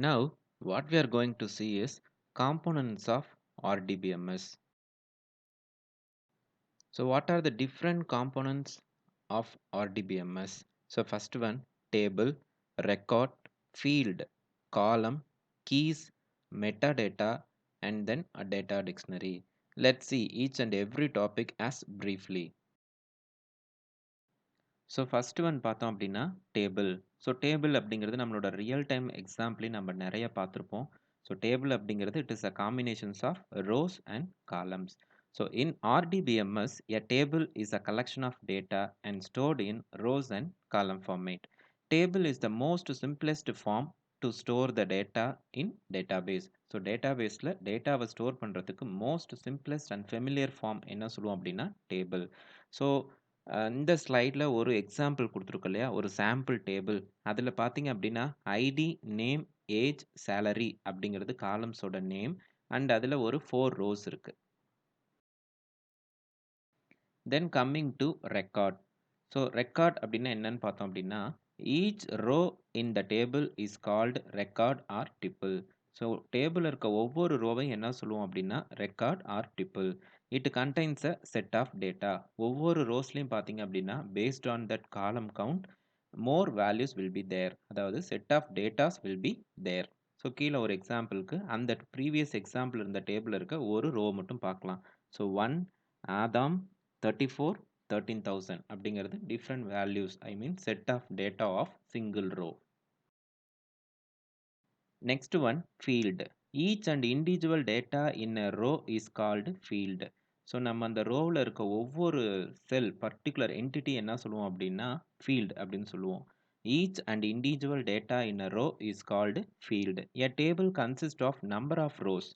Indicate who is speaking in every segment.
Speaker 1: Now, what we are going to see is components of RDBMS. So, what are the different components of RDBMS? So, first one table, record, field, column, keys, metadata, and then a data dictionary. Let's see each and every topic as briefly. So first one பார்த்தோம் அப்படின்னா table. So table அப்படிங்கிறது நம்மளோட real time எக்ஸாம்பிளையும் நம்ம நிறைய பார்த்துருப்போம். So table அப்படிங்கிறது it is a combinations of rows and columns. So in RDBMS a table is a collection of data and stored in rows and column format. Table is the most simplest form to store the data in database. So டேட்டாபேஸில் டேட்டாவை store பண்ணுறதுக்கு most simplest and familiar form என்ன சொல்லுவோம் அப்படின்னா table. So இந்த ஸ்லைடில் ஒரு example கொடுத்துருக்கோம் இல்லையா, ஒரு சாம்பிள் டேபிள். அதில் பார்த்தீங்க அப்படின்னா ஐடி, நேம், ஏஜ், சேலரி அப்படிங்கிறது காலம்ஸோட நேம் அண்ட் அதில் ஒரு 4 ரோஸ் இருக்கு. Then coming to record. So record அப்படின்னா என்னன்னு பார்த்தோம் அப்படின்னா each row in the table is called record or tuple. So table இருக்க ஒவ்வொரு ரோவையும் என்ன சொல்லுவோம் அப்படின்னா record or tuple. It contains a set of data. ஒவ்வொரு ரோஸ்லையும் பார்த்தீங்க அப்படின்னா based on that column count more values will be there. அதாவது set of datas will be there. So கீழே ஒரு எக்ஸாம்பிளுக்கு அந்த ப்ரீவியஸ் எக்ஸாம்பிள் இருந்த டேபிள் இருக்க ஒரு ரோ மட்டும் பார்க்கலாம். ஸோ 1 ஆதாம் 34 13,000 அப்படிங்கிறது different values, I mean set of data of single row. Next one field. Each and individual data in a row is called field. So நம்ம அந்த ரோவில் இருக்க ஒவ்வொரு செல் பர்டிகுலர் என்டிட்டி என்ன சொல்லுவோம் அப்படின்னா field அப்படின்னு சொல்லுவோம். Each and individual data in a row is called field. A table consists of number of rows.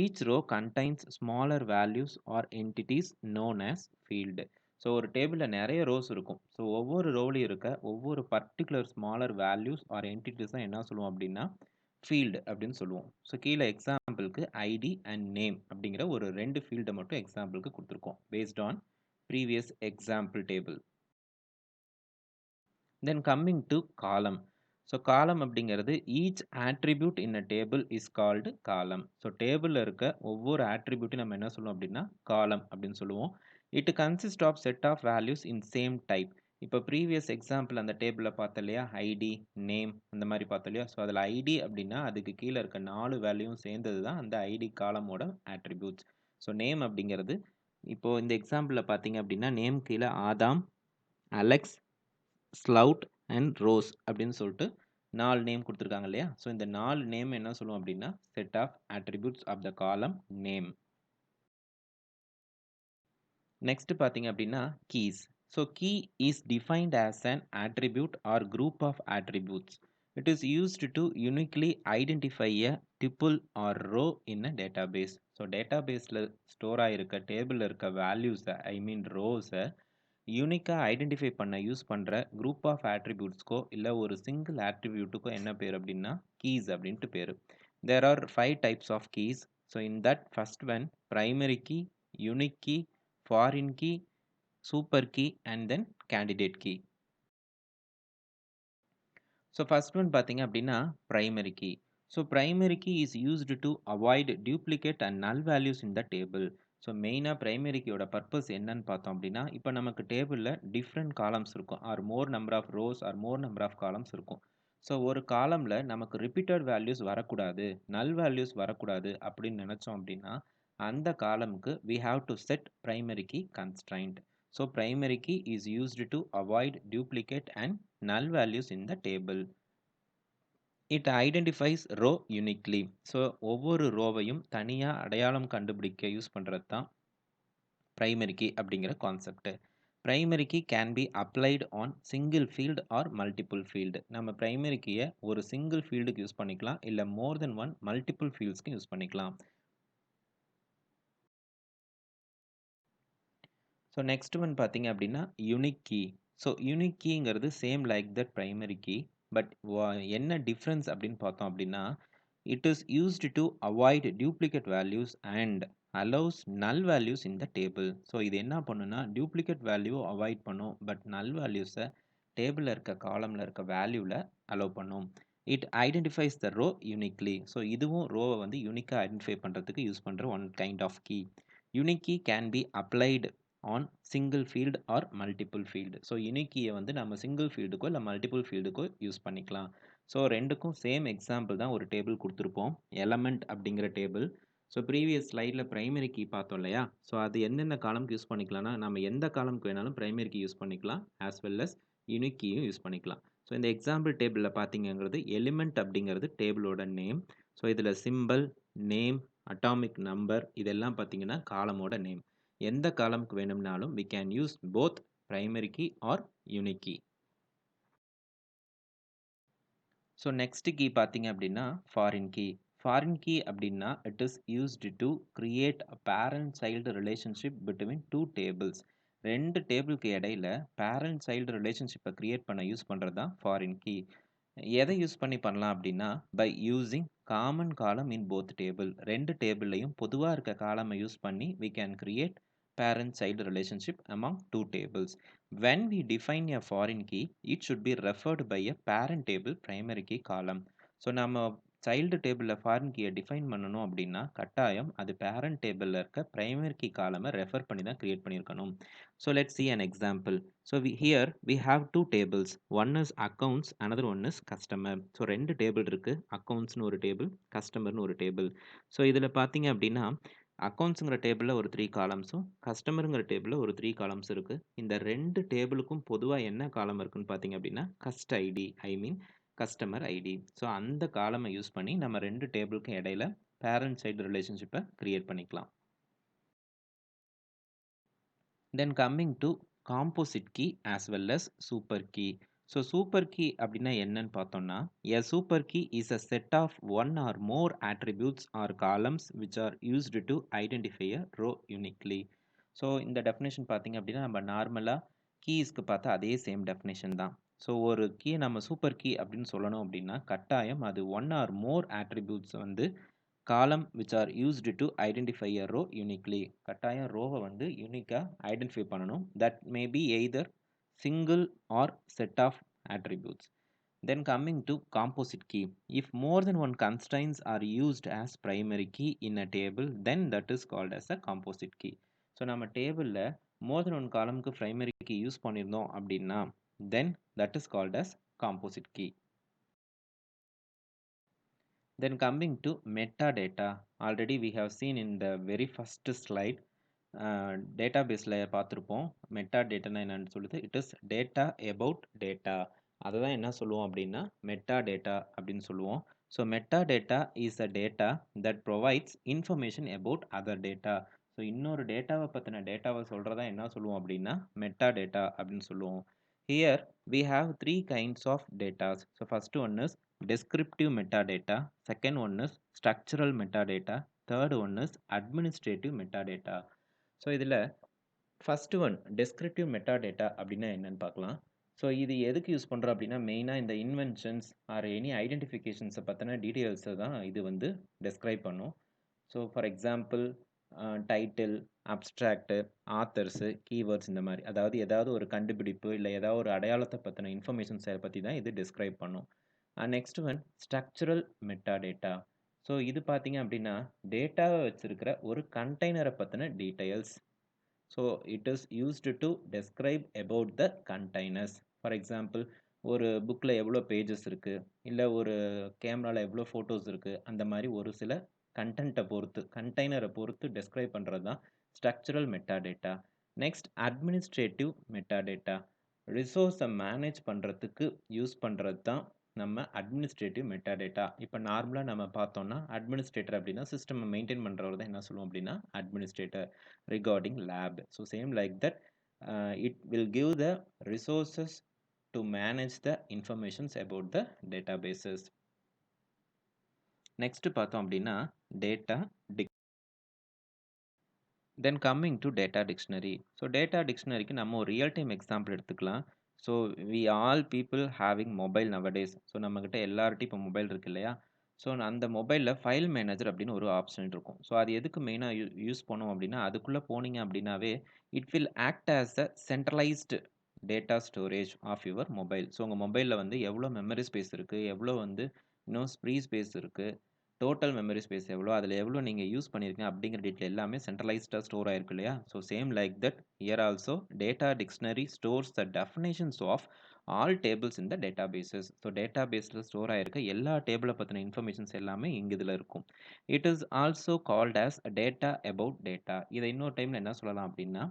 Speaker 1: Each row contains smaller values or entities known as field. So ஒரு டேபிளில் நிறைய rose இருக்கும். So ஒவ்வொரு ரோவிலையும் இருக்க ஒவ்வொரு particular smaller values are entities தான் என்ன சொல்லுவோம் அப்படின்னா ஃபீல்டு அப்படின்னு சொல்லுவோம். ஸோ கீழே எக்ஸாம்பிளுக்கு ஐடி அண்ட் நேம் அப்படிங்கிற ஒரு 2 ஃபீல்டை மட்டும் எக்ஸாம்பிளுக்கு கொடுத்துருக்கோம் based on previous example table. Then coming to காலம். ஸோ காலம் அப்படிங்கிறது each attribute in a table is called காலம். ஸோ டேபிளில் இருக்க ஒவ்வொரு ஆட்ரிபியூட்டையும் நம்ம என்ன சொல்லுவோம் அப்படின்னா காலம் அப்படின்னு சொல்லுவோம். It consist of set of values in same type. இப்போ ப்ரீவியஸ் எக்ஸாம்பிள் அந்த டேபிளில் பார்த்தோம் இல்லையா, ஐடி, நேம் அந்த மாதிரி பார்த்தோம் இல்லையா. ஸோ அதில் ஐடி அப்படின்னா அதுக்கு கீழே இருக்க 4 வேல்யூவும் சேர்ந்தது தான் அந்த ஐடி காலமோட ஆட்ரிபியூட்ஸ். ஸோ நேம் அப்படிங்கிறது இப்போது இந்த எக்ஸாம்பிளில் பார்த்தீங்க அப்படின்னா நேம் கீழே ஆதாம், அலெக்ஸ், ஸ்லவுட் அண்ட் ரோஸ் அப்படின்னு சொல்லிட்டு 4 நேம் கொடுத்துருக்காங்க இல்லையா. ஸோ இந்த 4 நேம் என்ன சொல்லுவோம் அப்படின்னா set of attributes of the column name. Next பார்த்தீங்க அப்படின்னா keys. So key is defined as an attribute or group of attributes. It is used to uniquely identify a tuple or row in a database. So டேட்டாபேஸில் store ஆகிருக்க டேபிளில் இருக்க வேல்யூஸை, ஐ மீன் ரோஸை யூனிக்காக identify பண்ண use பண்ணுற குரூப் ஆஃப் ஆட்ரிபியூட்ஸ்க்கோ இல்லை ஒரு சிங்கிள் ஆட்ரிபியூட்டுக்கோ என்ன பேர் அப்படின்னா கீஸ் அப்படின்ட்டு பேர். There are 5 types of keys. So in that first one primary key, unique key, foreign key, super key and then candidate key. So first one பார்த்தீங்க அப்படின்னா primary key. So primary key is used to avoid duplicate and null values in the table. So மெயினாக primary கீயோட purpose என்னன்னு பார்த்தோம் அப்படின்னா இப்போ நமக்கு டேபிளில் டிஃப்ரெண்ட் காலம்ஸ் இருக்கும் or more number of rows or more number of columns இருக்கும். ஸோ ஒரு காலமில் நமக்கு ரிப்பீட்டட் வேல்யூஸ் வரக்கூடாது, நல் வேல்யூஸ் வரக்கூடாது அப்படின்னு நினச்சோம் அப்படின்னா அந்த காலமுக்கு we have to set primary key constraint. So primary key is used to avoid duplicate and null values in the table. It identifies row uniquely. So ஒவ்வொரு ரோவையும் தனியாக அடையாளம் கண்டுபிடிக்க யூஸ் பண்ணுறது தான் primary key அப்படிங்கிற concept. primary key can be applied on single field or multiple field. நம்ம primary keyயை ஒரு single fieldக்கு use பண்ணிக்கலாம், இல்லை more than one multiple fieldsக்கு யூஸ் பண்ணிக்கலாம். ஸோ நெக்ஸ்ட் ஒன் பார்த்தீங்க அப்படின்னா யூனிக் கீ. ஸோ யூனிக் கீங்கிறது same like that primary key, but என்ன டிஃப்ரென்ஸ் அப்படின்னு பார்த்தோம் அப்படின்னா it is used to avoid duplicate values and allows null values in the table. So இது என்ன பண்ணுன்னா டியூப்ளிகேட் வேல்யூ அவாய்ட் பண்ணும், பட் நல் வேல்யூஸை டேபிளில் இருக்க காலமில் இருக்க வேல்யூவில் அலோவ் பண்ணும். It identifies the row uniquely. So இதுவும் ரோவை வந்து யூனிக்காக ஐடென்டிஃபை பண்ணுறதுக்கு யூஸ் பண்ணுற one kind of key. Unique key can be applied on single field or multiple field. So unique கீயை வந்து நம்ம சிங்கிள் ஃபீல்டுக்கோ இல்லை மல்டிபிள் ஃபீல்டுக்கோ யூஸ் பண்ணிக்கலாம். ஸோ ரெண்டுக்கும் சேம் எக்ஸாம்பிள் தான் ஒரு டேபிள் கொடுத்துருப்போம், எலமெண்ட் அப்படிங்கிற டேபிள். ஸோ ப்ரீவியஸ் ஸ்லைடில் பிரைமரி கீ பார்த்தோம் இல்லையா? ஸோ அது எந்தெந்த காலம்க்கு யூஸ் பண்ணிக்கலாம்னா, நம்ம எந்த காலம்க்கு வேணாலும் பிரைமரி கீ யூஸ் பண்ணிக்கலாம், ஆஸ் வெல் அஸ் யூனிக் கீயும் யூஸ் பண்ணிக்கலாம். ஸோ இந்த எக்ஸாம்பிள் டேபிளில் பார்த்தீங்கிறது எலிமெண்ட் அப்படிங்கிறது டேபிளோட நேம். ஸோ இதில் சிம்பிள், நேம், அட்டாமிக் நம்பர் இதெல்லாம் பார்த்தீங்கன்னா காலமோட நேம். எந்த காலம்க்கு வேணும்னாலும் we can use both primary key or unique key. So next key பார்த்தீங்க அப்படின்னா ஃபாரின் கீ. ஃபாரின் கீ அப்படின்னா it is used to create a parent child relationship between two tables. ரெண்டு டேபிளுக்கு இடையில பேரண்ட் சைல்டு ரிலேஷன்ஷிப்பை create பண்ண use பண்ணுறது தான் ஃபாரின் கீ. எதை யூஸ் பண்ணி பண்ணலாம் அப்படின்னா, பை யூஸிங் காமன் காலம் இன் போத் டேபிள். ரெண்டு டேபிள்லையும் பொதுவாக இருக்க காலமை யூஸ் பண்ணி we can create parent child relationship among two tables. When we define a foreign key, it should be referred by a parent table primary key column. So நம்ம child டேபிளில் foreign கீயை define பண்ணணும் அப்படின்னா கட்டாயம் அது parent டேபிளில் இருக்க primary key காலமை refer பண்ணி தான் கிரியேட் பண்ணியிருக்கணும். So let's see an example. So here we have two tables. One is accounts, another one is customer. So ரெண்டு டேபிள் இருக்குது, அக்கௌண்ட்ஸ்னு ஒரு டேபிள், கஸ்டமர்னு ஒரு டேபிள். ஸோ இதில் பார்த்தீங்க அப்படின்னா அக்கௌண்ட்ஸுங்கிற டேபிளில் ஒரு 3 காலம்ஸும் கஸ்டமருங்கிற டேபிளில் ஒரு 3 காலம்ஸ் இருக்குது. இந்த ரெண்டு டேபிளுக்கும் பொதுவாக என்ன காலம் இருக்குன்னு பார்த்தீங்க அப்படின்னா கஸ்ட் ஐடி, ஐ மீன் கஸ்டமர் ஐடி. ஸோ அந்த காலமை யூஸ் பண்ணி நம்ம ரெண்டு டேபிளுக்கும் இடையில பேரண்ட் சைல்டு ரிலேஷன்ஷிப்பை கிரியேட் பண்ணிக்கலாம். Then coming to composite key as well as super key. So super key அப்படின்னா என்னன்னு பார்த்தோம்னா, a super key is a set of one or more attributes or columns which are used to identify a row uniquely. So இந்த definition பார்த்தீங்க அப்படின்னா நம்ம நார்மலாக கீஸ்க்கு பார்த்தா அதே சேம் டெஃபினேஷன் தான். ஸோ ஒரு கீ நம்ம சூப்பர் கீ அப்படின்னு சொல்லணும் அப்படின்னா கட்டாயம் அது ஒன் ஆர் மோர் attributes வந்து காலம் which are used to identify a row uniquely. கட்டாயம் ரோவை வந்து யூனிக்காக ஐடென்டிஃபை பண்ணணும். That may be either single or set of attributes. Then coming to composite key. If more than one constraints are used as primary key in a table, then that is called as a composite key. So நம்ம டேபிளில் more than one காலம்க்கு primary key use பண்ணியிருந்தோம் அப்படின்னா then that is called as composite key. Then coming to metadata. Already we have seen in the very first slide டேட்டாபேஸில் பார்த்துருப்போம். Meta டேட்டானா என்னன்னு சொல்லுது, it is data about data. அதை தான் என்ன சொல்லுவோம் அப்படின்னா மெட்டா டேட்டா அப்படின்னு சொல்லுவோம். So meta data is a data that provides information about other data. So இன்னொரு டேட்டாவை பற்றின டேட்டாவை சொல்கிறதா என்ன சொல்லுவோம் அப்படின்னா மெட்டா டேட்டா அப்படின்னு சொல்லுவோம். Here we have three kinds of data. So first one is descriptive metadata, second one is structural metadata, third one is administrative metadata. So இதில் ஃபஸ்ட்டு ஒன் டெஸ்கிரிப்டிவ் மெட்டாடேட்டா அப்படின்னா என்னன்னு பார்க்கலாம். ஸோ இது எதுக்கு use பண்ணுறோம் அப்படின்னா மெயினாக இந்த இன்வென்ஷன்ஸ் ஆர் எனி ஐடென்டிஃபிகேஷன்ஸை பற்றின டீட்டெயில்ஸை தான் இது வந்து டெஸ்கிரைப் பண்ணும். So for example title, abstract, authors, keywords இந்த மாதிரி, அதாவது ஏதாவது ஒரு கண்டுபிடிப்பு இல்லை ஏதாவது ஒரு அடையாளத்தை பற்றின இன்ஃபர்மேஷன்ஸை பற்றி தான் இது டிஸ்கிரைப் பண்ணும். Next one structural metadata. So இது பார்த்தீங்க அப்படின்னா டேட்டாவை வச்சுருக்கிற ஒரு கண்டெய்னரை பற்றின details. So it is used to describe about the containers. For example ஒரு புக்கில் எவ்வளோ பேஜஸ் இருக்குது, இல்லை ஒரு கேமராவில் எவ்வளோ ஃபோட்டோஸ் இருக்குது, அந்த மாதிரி ஒரு சில கண்டென்ட்டை பொறுத்து கண்டெய்னரை பொறுத்து டெஸ்கிரைப் பண்ணுறது தான் structural metadata. Next administrative metadata. ரிசோர்ஸை மேனேஜ் பண்ணுறதுக்கு யூஸ் பண்ணுறது தான் நம்ம அட்மினிஸ்ட்ரேட்டிவ் மெட்டாடேட்டா. இப்போ நார்மலாக நம்ம பார்த்தோம்னா அட்மினிஸ்ட்ரேட்டர் அப்படின்னா சிஸ்டம் மெயின்டைன் பண்ணுறவர் தான் என்ன சொல்லுவோம் அப்படின்னா administrator regarding lab. So same like that, it will give the resources to manage the informations about the databases. Next பார்த்தோம் அப்படின்னா data then coming to data dictionary. So data dictionaryக்கு நம்ம ஒரு real time example எடுத்துக்கலாம். So we all people having mobile nowadays. So நம்மக்கிட்ட எல்லார்ட்டையும் இப்போ mobile இருக்கு இல்லையா? ஸோ அந்த மொபைலில் ஃபைல் மேனேஜர் அப்படின்னு ஒரு ஆப்ஷன் இருக்கும். ஸோ அது எதுக்கு மெயினாக யூஸ் பண்ணோம் அப்படின்னா அதுக்குள்ளே போனீங்க அப்படின்னாவே it will act as a centralised data storage of your mobile. So உங்க மொபைல்ல வந்து எவ்வளோ மெமரி ஸ்பேஸ் இருக்கு, எவ்வளோ வந்து இன்னும் ஃப்ரீ ஸ்பேஸ் இருக்கு, டோட்டல் மெமரி ஸ்பேஸ் எவ்வளோ, அதில எவ்வளோ நீங்க யூஸ் பண்ணியிருக்கீங்க அப்படிங்கிற டீட்டெயில் எல்லாமே சென்ட்ரலைஸ்டா ஸ்டோர் ஆயிருக்கு இல்லையா? So same like that here also data dictionary stores the definitions of all tables in the databases. So டேட்டாபேஸ்ல ஸ்டோர் ஆயிருக்க எல்லா டேபிள பத்தின இன்ஃபர்மேஷன்ஸ் எல்லாமே இங்க இதுல இருக்கும். It is also called as data about data. இத இன்னொரு டைம்ல என்ன சொல்லலாம் அப்படின்னா,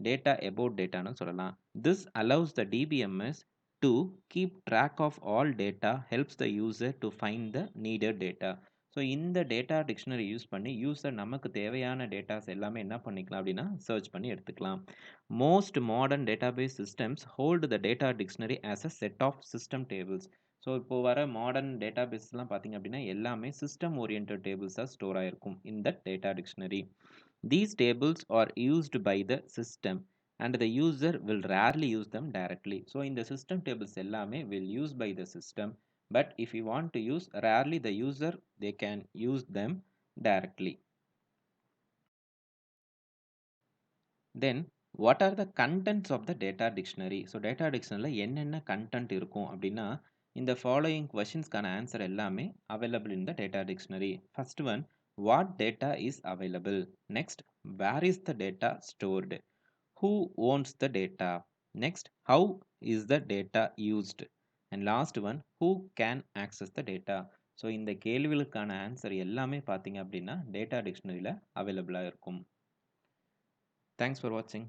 Speaker 1: டேட்டா அபௌட் டேட்டான்னு சொல்லலாம். This allows the DBMS to keep track of all data, helps the user to find the needed data. So இந்த டேட்டா டிக்ஷனரி யூஸ் பண்ணி user நமக்கு தேவையான டேட்டாஸ் எல்லாமே என்ன பண்ணிக்கலாம் அப்படின்னா சர்ச் பண்ணி எடுத்துக்கலாம். Most modern database systems hold the data dictionary as a set of system tables. So இப்போ வர மாடர்ன் டேட்டாபேஸ்லாம் பார்த்தீங்க அப்படின்னா எல்லாமே சிஸ்டம் ஓரியன்டட் டேபிள்ஸாக ஸ்டோர் ஆயிருக்கும் in that data dictionary. These tables are used by the system and the user will rarely use them directly. So in the system tables எல்லாமே will use by the system, but if you want to use, rarely the user they can use them directly. Then what are the contents of the data dictionary? So data dictionaryல என்னென்ன content இருக்கும் அப்படின்னா இந்த following questionsக்கான answer எல்லாமே available in the data dictionary. First one, what data is available? Next, where is the data stored? Who owns the data? Next, how is the data used? And last one, who can access the data? So இந்த கேள்விகளுக்கான answer எல்லாமே பார்த்தீங்க அப்படின்னா data டிக்ஷனரியில் அவைலபிளாக இருக்கும். Thanks for வாட்சிங்.